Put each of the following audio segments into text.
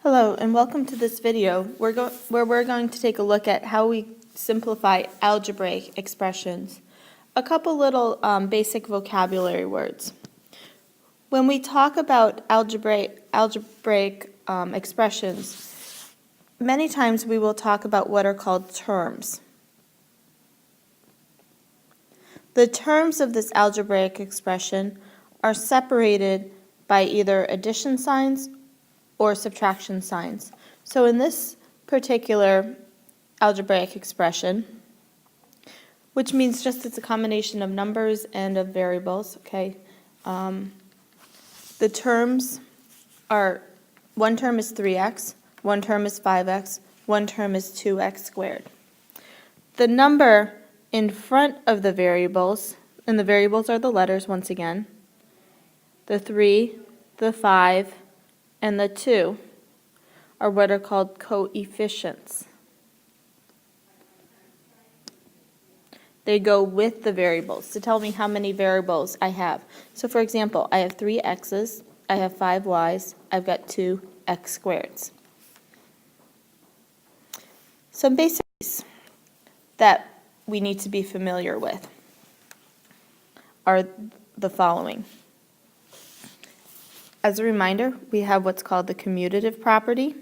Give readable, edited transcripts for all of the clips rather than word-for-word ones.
Hello and welcome to this video where we're going to take a look at how we simplify algebraic expressions. A couple little basic vocabulary words. When we talk about algebraic expressions, many times we will talk about what are called terms. The terms of this algebraic expression are separated by either addition signs or subtraction signs. So in this particular algebraic expression, which means just it's a combination of numbers and of variables, okay? The terms are, one term is 3x, one term is 5x, one term is 2x squared. The number in front of the variables, and the variables are the letters once again, the 3, the 5, and the 2 are what are called coefficients. They go with the variables to tell me how many variables I have. So for example, I have 3 x's, I have 5 y's, I've got 2 x squareds. Some basics that we need to be familiar with are the following. As a reminder, we have what's called the commutative property.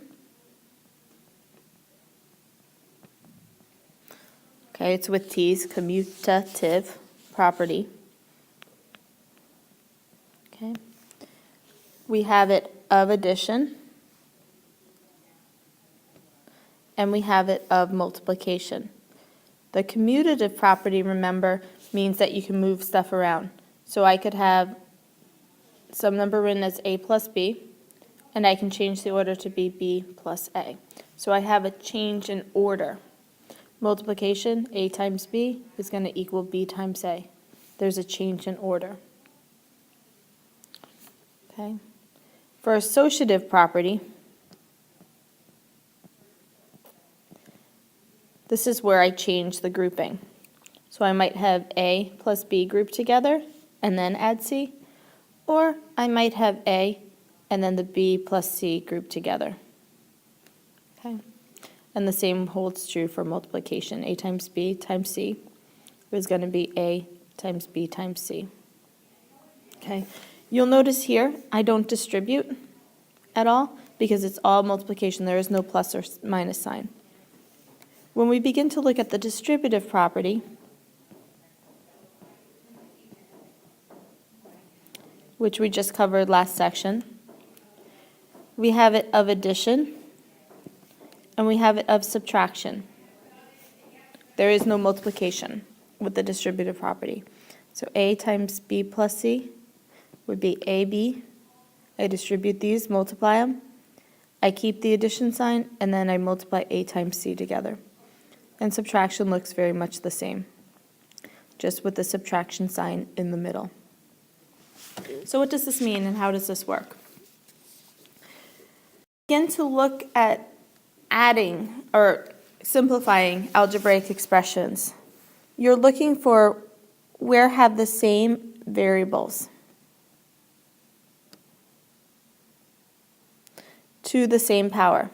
Okay, it's with T's, commutative property. Okay. We have it of addition, and we have it of multiplication. The commutative property, remember, means that you can move stuff around. So I could have some number written as a plus b, and I can change the order to be b plus a. So I have a change in order. Multiplication, a times b, is going to equal b times a. There's a change in order. Okay. For associative property, this is where I change the grouping. So I might have a plus b grouped together and then add c, or I might have a and then the b plus c grouped together. Okay. And the same holds true for multiplication. A times b times c is going to be a times b times c. Okay. You'll notice here I don't distribute at all because it's all multiplication. There is no plus or minus sign. When we begin to look at the distributive property, which we just covered last section, we have it of addition and we have it of subtraction. There is no multiplication with the distributive property. So a times b plus c would be ab. I distribute these, multiply them. I keep the addition sign, and then I multiply a times c together. And subtraction looks very much the same, just with the subtraction sign in the middle. So what does this mean and how does this work? Begin to look at adding or simplifying algebraic expressions. You're looking for where have the same variables to the same power.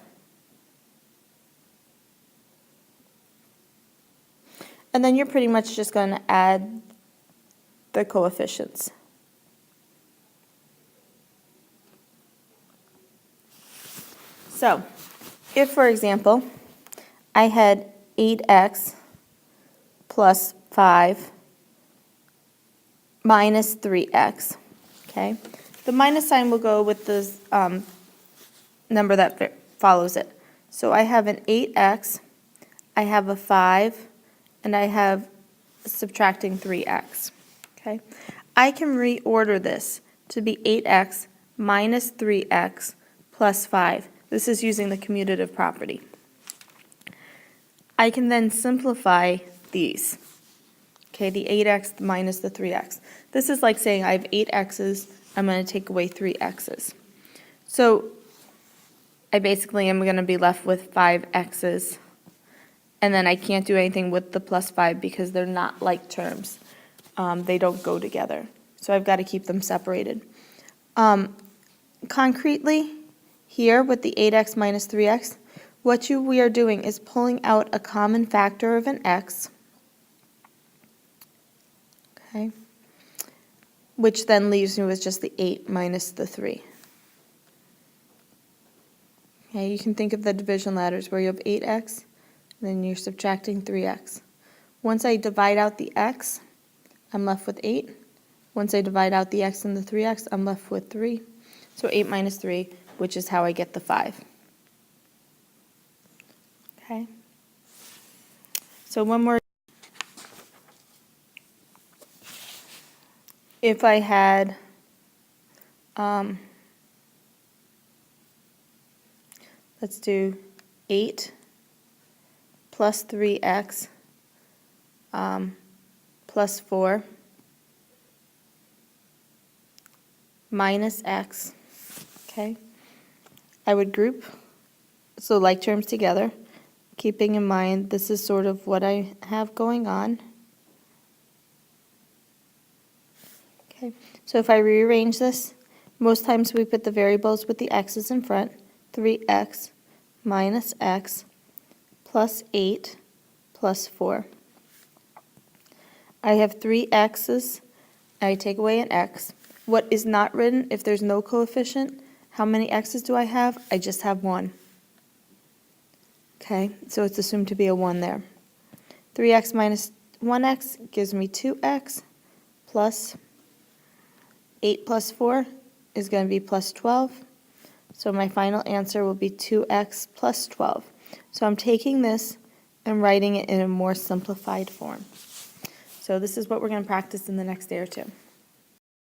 And then you're pretty much just going to add the coefficients. So, if, for example, I had 8x plus 5 minus 3x, okay? The minus sign will go with the number that follows it. So I have an 8x, I have a 5, and I have subtracting 3x, okay? I can reorder this to be 8x minus 3x plus 5. This is using the commutative property. I can then simplify these. Okay, the 8x minus the 3x. This is like saying I have 8 x's, I'm going to take away 3 x's. So I basically am going to be left with 5 x's, and then I can't do anything with the plus 5 because they're not like terms. They don't go together. So I've got to keep them separated. Concretely, Here with the 8x minus 3x, we are doing is pulling out a common factor of an x, okay, which then leaves me with just the 8 minus the 3. Okay, you can think of the division ladders where you have 8x, then you're subtracting 3x. Once I divide out the x, I'm left with 8. Once I divide out the x and the 3x, I'm left with 3. So 8 minus 3, which is how I get the 5. Okay. So one more. If I had let's do 8 plus 3x plus 4 minus x, okay? I would group, so like terms together, keeping in mind this is sort of what I have going on. Okay, so if I rearrange this, most times we put the variables with the x's in front. 3x minus x plus 8 plus 4. I have 3 x's. I take away an x. What is not written, if there's no coefficient, how many x's do I have? I just have 1. Okay, so it's assumed to be a 1 there. 3x minus 1x gives me 2x plus 8 plus 4 is going to be plus 12. So my final answer will be 2x plus 12. So I'm taking this and writing it in a more simplified form. So this is what we're going to practice in the next day or two.